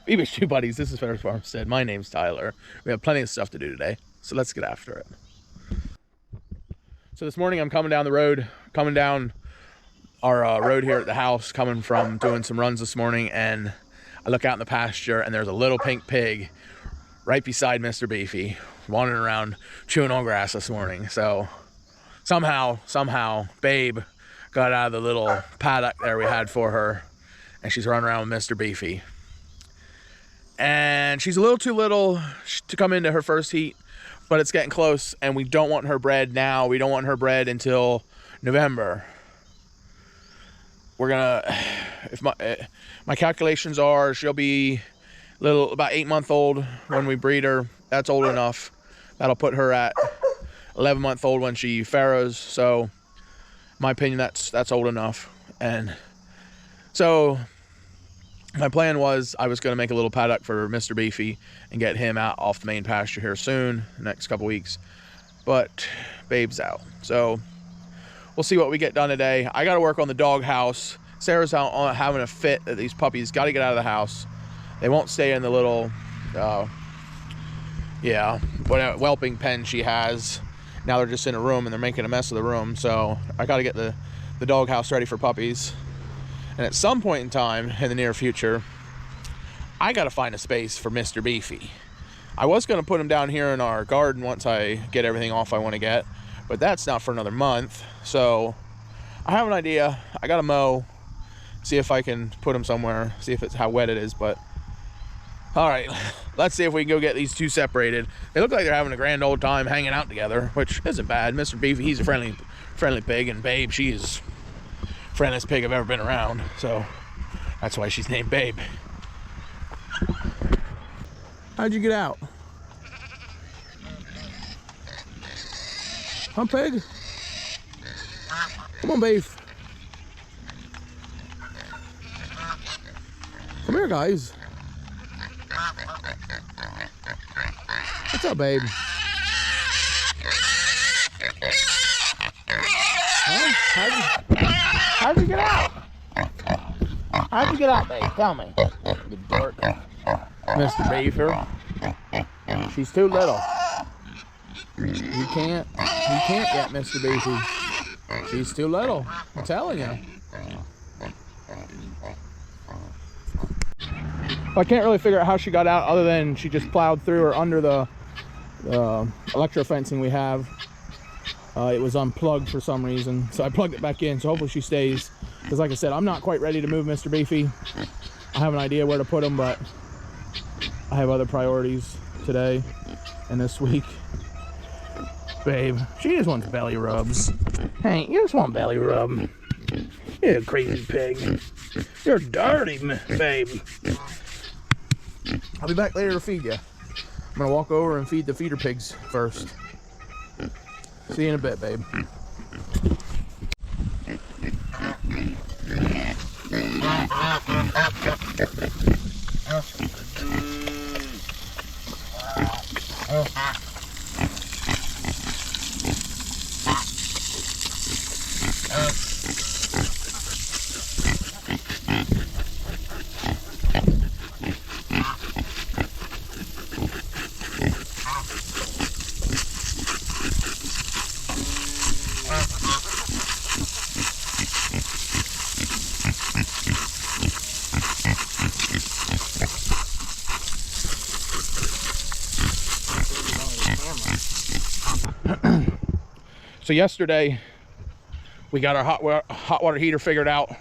Beefy's Two Buddies, this is Ferris Farmstead. My name's Tyler. We have plenty of stuff to do today, so let's get after it. So this morning I'm coming down the road, coming down our road here at the house, coming from doing some runs this morning, and I look out in the pasture and there's a little pink pig right beside Mr. Beefy, wandering around chewing on grass this morning. So somehow, Babe got out of the little paddock there we had for her, and she's running around with Mr. Beefy. And she's a little too little to come into her first heat, but it's getting close, and we don't want her bred now. We don't want her bred until November. We're gonna, if my calculations are, she'll be about 8 months old when we breed her. That's old enough. That'll put her at 11 month old when she farrows. So, in my opinion, that's old enough. And so my plan was I was going to make a little paddock for Mr. Beefy and get him out off the main pasture here soon, the next couple weeks. But Babe's out. So we'll see what we get done today. I got to work on the dog house. Sarah's out on having a fit that these puppies got to get out of the house. They won't stay in the little, whelping pen she has. Now they're just in a room and they're making a mess of the room. So I got to get the dog house ready for puppies. And at some point in time in the near future, I got to find a space for Mr. Beefy. I was going to put him down here in our garden once I get everything off I want to get, but that's not for another month. So I have an idea. I got to mow, see if I can put him somewhere, see if it's how wet it is. But all right, let's see if we can go get these two separated. They look like they're having a grand old time hanging out together, which isn't bad. Mr. Beefy, he's a friendly pig, and Babe, she's friendliest pig I've ever been around, so that's why she's named Babe. How'd you get out? Huh, pig? Come on, Beef. Come here, guys. What's up, Babe? Huh? How'd you get out? How'd you get out, babe? Tell me. You dork. Mr. Beaver. She's too little. You can't get Mr. Beefy. She's too little. I'm telling you. I can't really figure out how she got out other than she just plowed through or under the electro fencing we have. It was unplugged for some reason, so I plugged it back in, so hopefully she stays. Because like I said, I'm not quite ready to move Mr. Beefy. I have an idea where to put him, but I have other priorities today and this week. Babe, she just wants belly rubs. Hey, you just want belly rub. You're a crazy pig. You're dirty, babe. I'll be back later to feed you. I'm gonna walk over and feed the feeder pigs first. See you in a bit, babe. So yesterday we got our hot water heater figured out.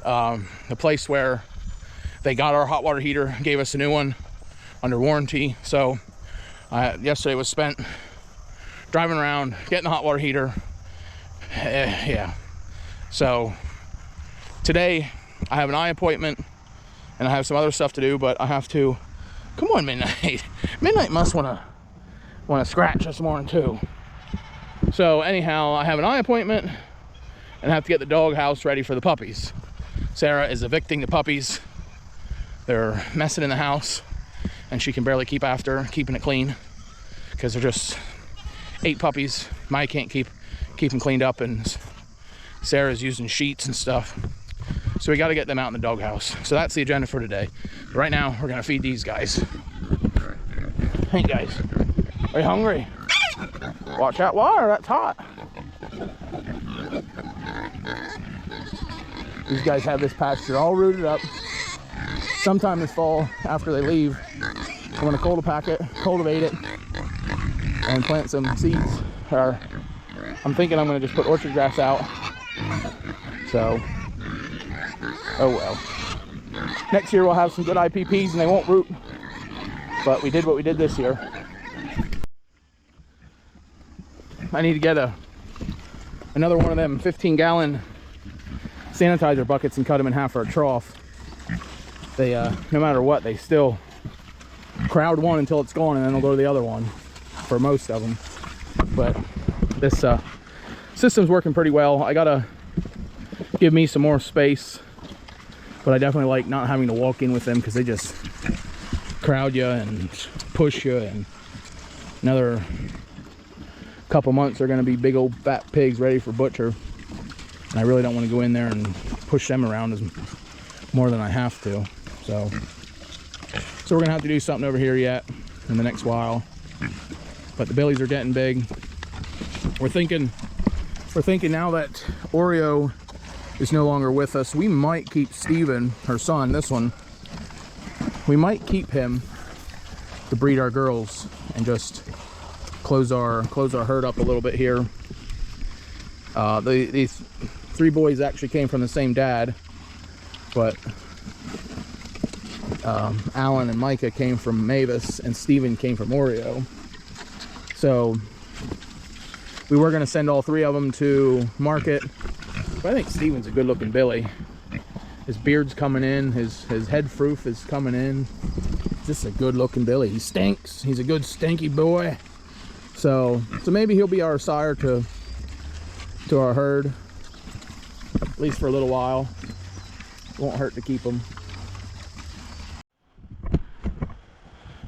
The place where they got our hot water heater gave us a new one under warranty. So yesterday was spent driving around getting the hot water heater. Yeah. So today I have an eye appointment and I have some other stuff to do, but I have to. Come on, Midnight. Midnight must want to scratch this morning too. So anyhow, I have an eye appointment and I have to get the dog house ready for the puppies. Sarah is evicting the puppies. They're messing in the house and she can barely keep keeping it clean because they're just 8 puppies. Maya can't keep them cleaned up, and Sarah's using sheets and stuff. So we got to get them out in the doghouse. So that's the agenda for today. Right now, we're gonna feed these guys. Hey guys, are you hungry? Watch out, water, that's hot. These guys have this pasture all rooted up. Sometime this fall, after they leave, I'm gonna cultivate it, and plant some seeds. Or I'm thinking I'm gonna just put orchard grass out. So, oh well. Next year we'll have some good IPPs and they won't root. But we did what we did this year. I need to get another one of them 15-gallon sanitizer buckets and cut them in half for a trough. They, no matter what, they still crowd one until it's gone, and then they'll go to the other one for most of them. But this system's working pretty well. I gotta give me some more space, but I definitely like not having to walk in with them because they just crowd you and push you. And another couple months they're going to be big old fat pigs ready for butcher, and I really don't want to go in there and push them around as more than I have to. So we're gonna have to do something over here yet in the next while. But the billies are getting big. We're thinking now that Oreo is no longer with us, we might keep Steven, her son, this one, we might keep him to breed our girls and just close our herd up a little bit here. These three boys actually came from the same dad, but Alan and Micah came from Mavis and Steven came from Oreo. So we were going to send all three of them to market, but I think Steven's a good looking billy. His beard's coming in, his head froof is coming in. Just a good looking billy. He stinks. He's a good stinky boy. So maybe he'll be our sire to our herd, at least for a little while. Won't hurt to keep him.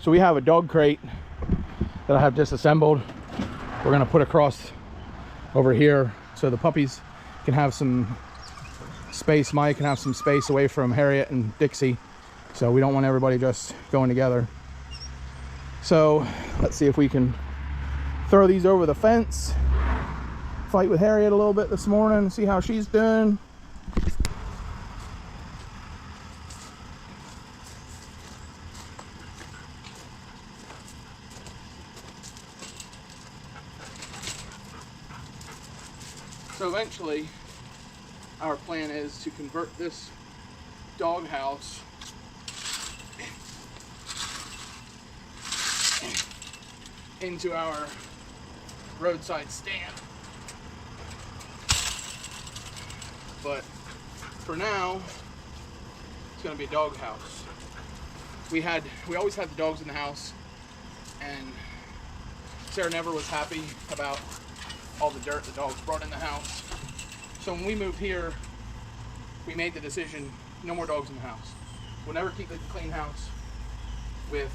So we have a dog crate that I have disassembled. We're gonna put across over here so the puppies can have some space. Mike can have some space away from Harriet and Dixie. So we don't want everybody just going together. So let's see if we can throw these over the fence. Fight with Harriet a little bit this morning, see how she's doing. So eventually, our plan is to convert this dog house into our roadside stand. But for now, it's going to be a dog house. We always had the dogs in the house, and Sarah never was happy about all the dirt the dogs brought in the house. So when we moved here, we made the decision, no more dogs in the house. We'll never keep a clean house with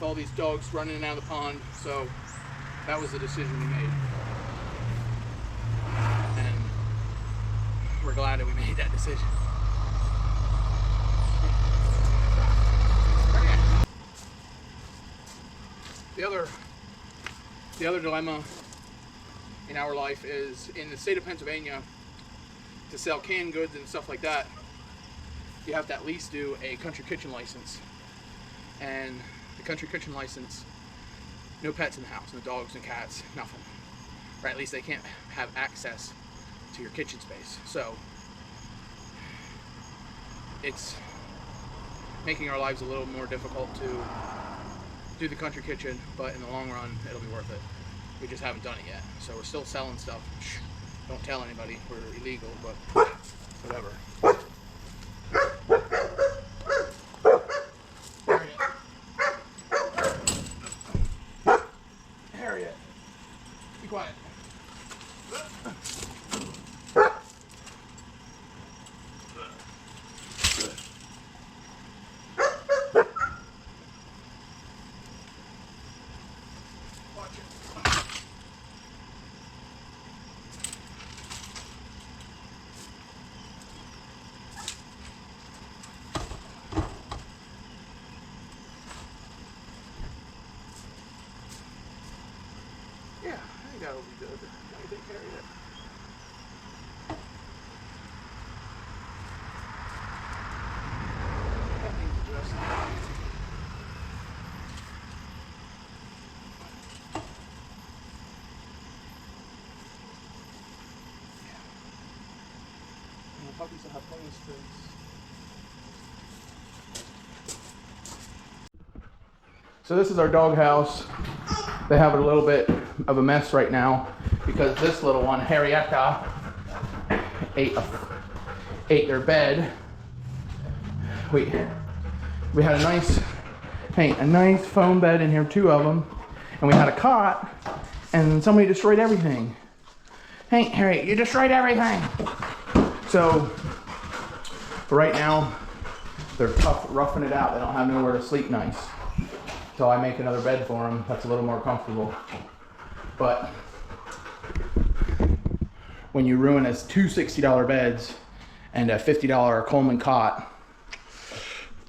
all these dogs running in and out of the pond. So that was the decision we made. And we're glad that we made that decision. The other dilemma in our life is, in the state of Pennsylvania, to sell canned goods and stuff like that, you have to at least do a country kitchen license. And the country kitchen license, no pets in the house, no dogs and cats, nothing. Or at least they can't have access to your kitchen space. So it's making our lives a little more difficult to do the country kitchen, but in the long run, it'll be worth it. We just haven't done it yet. So we're still selling stuff. Shh, don't tell anybody, we're illegal, but whatever. Harriet, be quiet. cat will be good. Can I take care of it? That needs adjusting. And the puppies will have plenty of space. So this is our dog house. They have a little bit of a mess right now because this little one, Harrietta, ate their bed. We had a nice foam bed in here, 2 of them, and we had a cot, and somebody destroyed everything. Hey, Harry, you destroyed everything. So for right now, they're tough, roughing it out. They don't have nowhere to sleep nice. So I make another bed for them that's a little more comfortable. But when you ruin us 2 $60 beds and a $50 Coleman cot,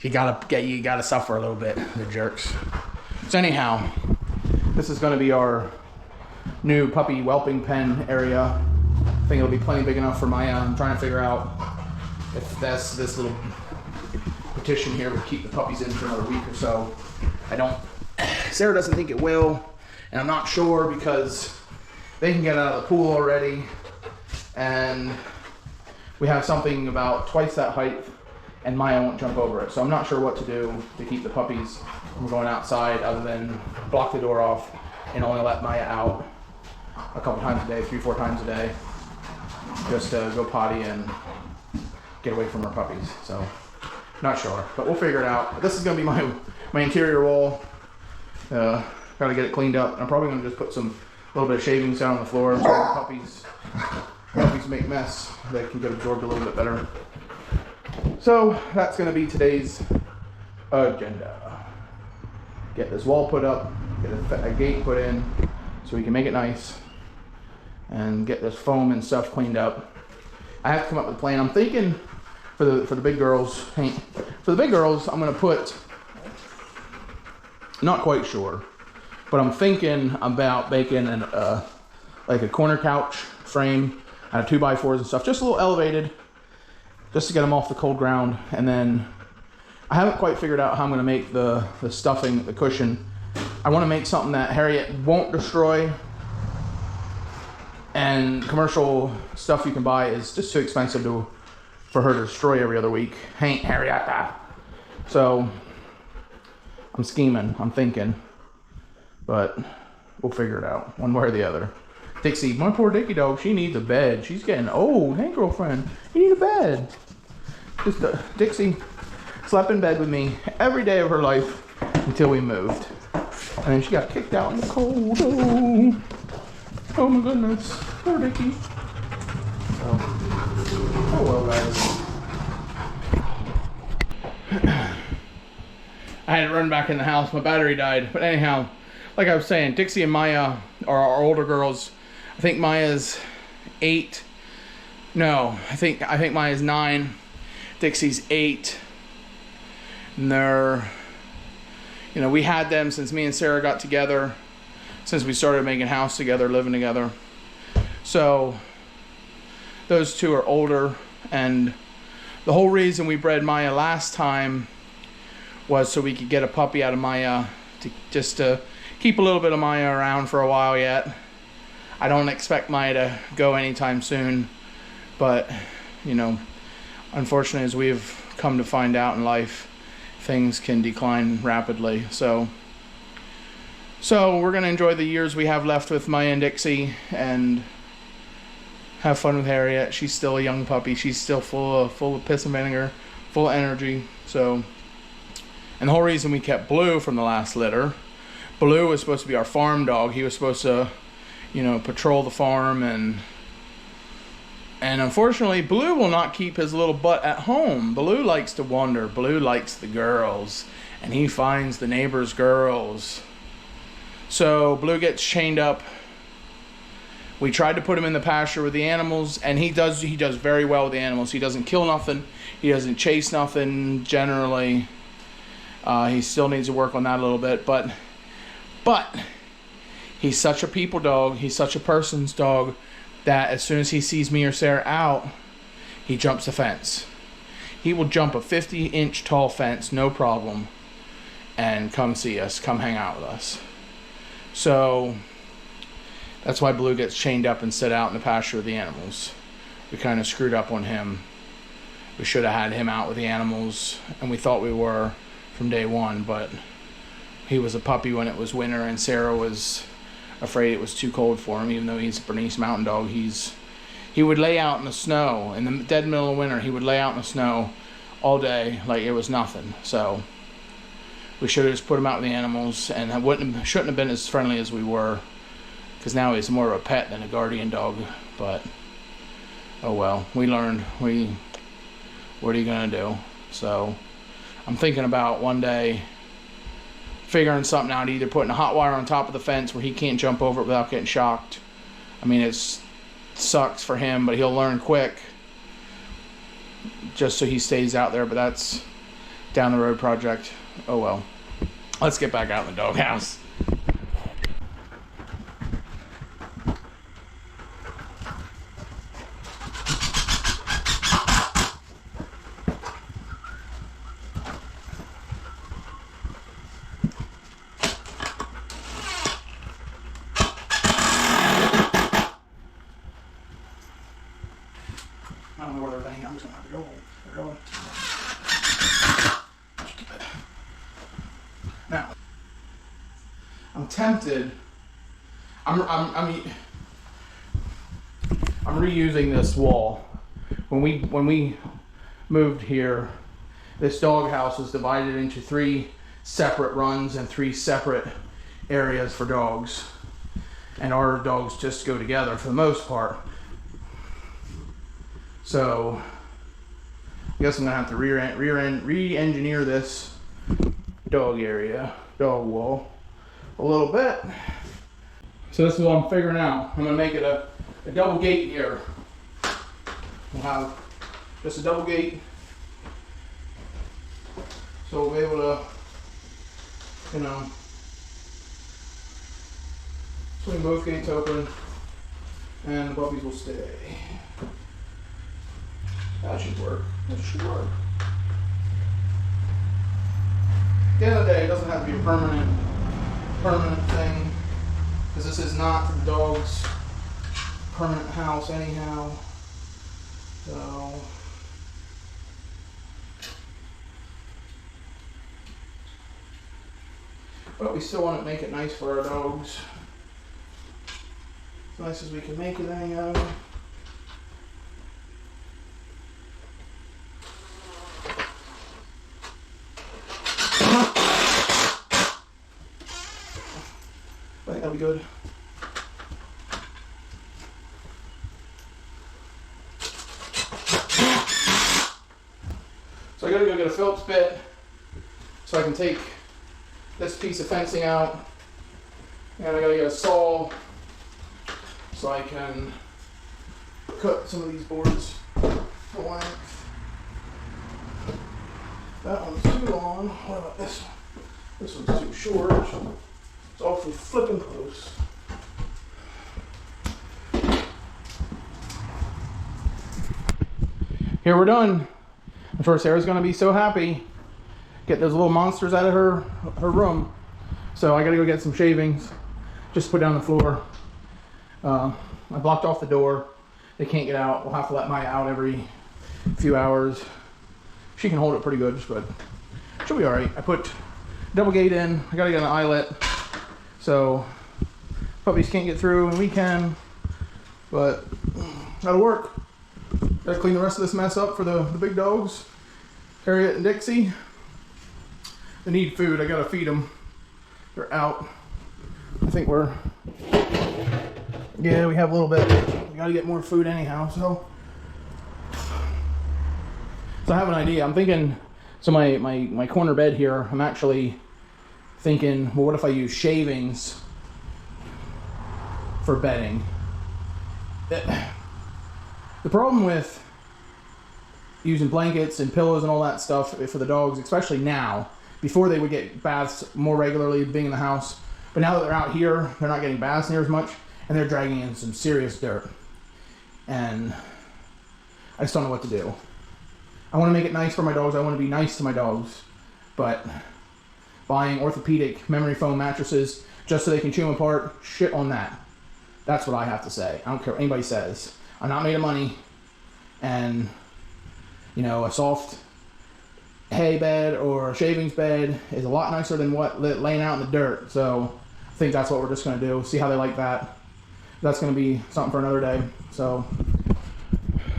you gotta suffer a little bit, the jerks. So anyhow, this is gonna be our new puppy whelping pen area. I think it'll be plenty big enough for Maya. I'm trying to figure out if this little petition here would keep the puppies in for another week or so. Sarah doesn't think it will, and I'm not sure because they can get out of the pool already, and we have something about twice that height, and Maya won't jump over it. So I'm not sure what to do to keep the puppies from going outside other than block the door off and only let Maya out a couple times a day, 3-4 times a day, just to go potty and get away from our puppies. So not sure, but we'll figure it out. This is gonna be my interior wall. Gotta get it cleaned up. I'm probably gonna just put a little bit of shavings down on the floor so the puppies make mess. They can get absorbed a little bit better. So that's gonna be today's agenda. Get this wall put up, get a gate put in so we can make it nice, and get this foam and stuff cleaned up. I have to come up with a plan. I'm thinking for the big girls, for the big girls, I'm gonna put, not quite sure, but I'm thinking about making like a corner couch frame out of 2x4s and stuff, just a little elevated, just to get them off the cold ground. And then I haven't quite figured out how I'm gonna make the stuffing, the cushion. I wanna make something that Harriet won't destroy, and commercial stuff you can buy is just too expensive for her to destroy every other week. Ain't Harriet. So I'm scheming, I'm thinking, but we'll figure it out one way or the other. Dixie, my poor Dickie dog, she needs a bed. She's getting old. Hey, girlfriend, you need a bed. Just Dixie slept in bed with me every day of her life until we moved. And then she got kicked out in the cold. Oh my goodness, poor Dickie. So, oh well, guys. I had to run back in the house. My battery died. But anyhow, like I was saying, Dixie and Maya are our older girls. I think Maya's 8. No, I think Maya's 9. Dixie's 8. And they're, you know, we had them since me and Sarah got together, since we started making a house together, living together. So those two are older, and the whole reason we bred Maya last time was so we could get a puppy out of Maya, just to keep a little bit of Maya around for a while yet. I don't expect Maya to go anytime soon, but you know, unfortunately, as we've come to find out in life, things can decline rapidly. So we're gonna enjoy the years we have left with Maya and Dixie and have fun with Harriet. She's still a young puppy. She's still full of piss and vinegar, full of energy. So, and the whole reason we kept Blue from the last litter, Blue was supposed to be our farm dog. He was supposed to, you know, patrol the farm, and unfortunately Blue will not keep his little butt at home. Blue likes to wander. Blue likes the girls, and he finds the neighbors' girls. So Blue gets chained up. We tried to put him in the pasture with the animals, and he does very well with the animals. He doesn't kill nothing. He doesn't chase nothing generally. He still needs to work on that a little bit, but He's such a people dog. He's such a person's dog that as soon as he sees me or Sarah out, he jumps the fence. He will jump a 50-inch tall fence, no problem, and come see us, come hang out with us. So that's why Blue gets chained up and set out in the pasture with the animals. We kind of screwed up on him. We should have had him out with the animals, and we thought we were from day one, but he was a puppy when it was winter, and Sarah was afraid it was too cold for him. Even though he's a Bernese Mountain Dog, he would lay out in the snow. In the dead middle of winter, he would lay out in the snow all day like it was nothing. So we should have just put him out with the animals, and shouldn't have been as friendly as we were, because now he's more of a pet than a guardian dog. But oh well, we learned. What are you gonna do? So I'm thinking about one day figuring something out, either putting a hot wire on top of the fence where he can't jump over it without getting shocked. I mean, it sucks for him, but he'll learn quick, just so he stays out there. But that's down the road project. Oh well. Let's get back out in the doghouse. I don't know where they're laying. I'm just gonna have to go. They're going. Now, I'm tempted. I'm reusing this wall. When we moved here, this dog house was divided into 3 separate runs and 3 separate areas for dogs, and our dogs just go together for the most part. So I guess I'm gonna have to re-engineer this dog wall a little bit. So this is what I'm figuring out. I'm gonna make it a double gate here. We'll have just a double gate, so we'll be able to, you know, swing both gates open, and the puppies will stay. That should work. That should work. At the end of the day, it doesn't have to be a permanent thing, because this is not the dog's permanent house anyhow. So but we still want to make it nice for our dogs. As nice as we can make it anyhow. I think that'll be good. So I gotta go get a Phillips bit so I can take this piece of fencing out, and I gotta get a saw so I can cut some of these boards to length. That one's too long. What about this one? This one's too short. It's awfully flipping close. Here we're done. I'm sure Sarah's gonna be so happy. Get those little monsters out of her room. So I gotta go get some shavings. Just put down the floor. I blocked off the door. They can't get out. We'll have to let Maya out every few hours. She can hold it pretty good, but she'll be all right. I put double gate in. I gotta get an eyelet, so puppies can't get through, and we can. But that'll work. Gotta clean the rest of this mess up for the big dogs, Harriet and Dixie. They need food. I gotta feed them. They're out. I think yeah, we have a little bit. We gotta get more food anyhow. So I have an idea. I'm thinking. So my corner bed here. I'm actually thinking, well, what if I use shavings for bedding? The problem with using blankets and pillows and all that stuff for the dogs, especially now, before they would get baths more regularly being in the house, But now that they're out here, they're not getting baths near as much, and they're dragging in some serious dirt. And I just don't know what to do. I want to make it nice for my dogs. I want to be nice to my dogs. But buying orthopedic memory foam mattresses just so they can chew them apart, shit on that. That's what I have to say. I don't care what anybody says. I'm not made of money. And, you know, a soft hay bed or a shavings bed is a lot nicer than what laying out in the dirt. So I think that's what we're just going to do. See how they like that. That's going to be something for another day. So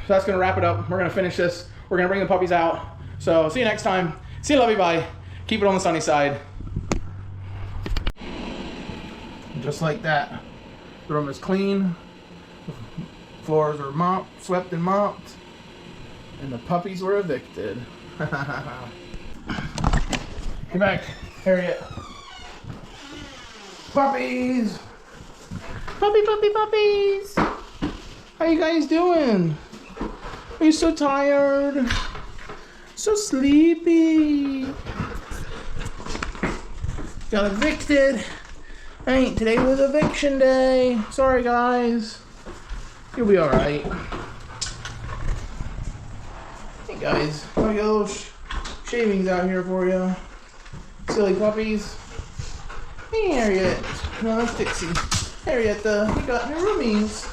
that's going to wrap it up. We're going to finish this. We're going to bring the puppies out. So see you next time. See you, love you, bye. Keep it on the sunny side. Just like that. The room is clean. The floors are mopped, swept and mopped. And the puppies were evicted. Get back, Harriet. Puppies! Puppies! How you guys doing? Are you so tired? So sleepy? Got evicted. Today was eviction day. Sorry guys. You'll be alright. Hey guys, I got little shavings out here for you. Silly puppies. Hey Harriet. No, that's Dixie. Harriet, you got new roomies.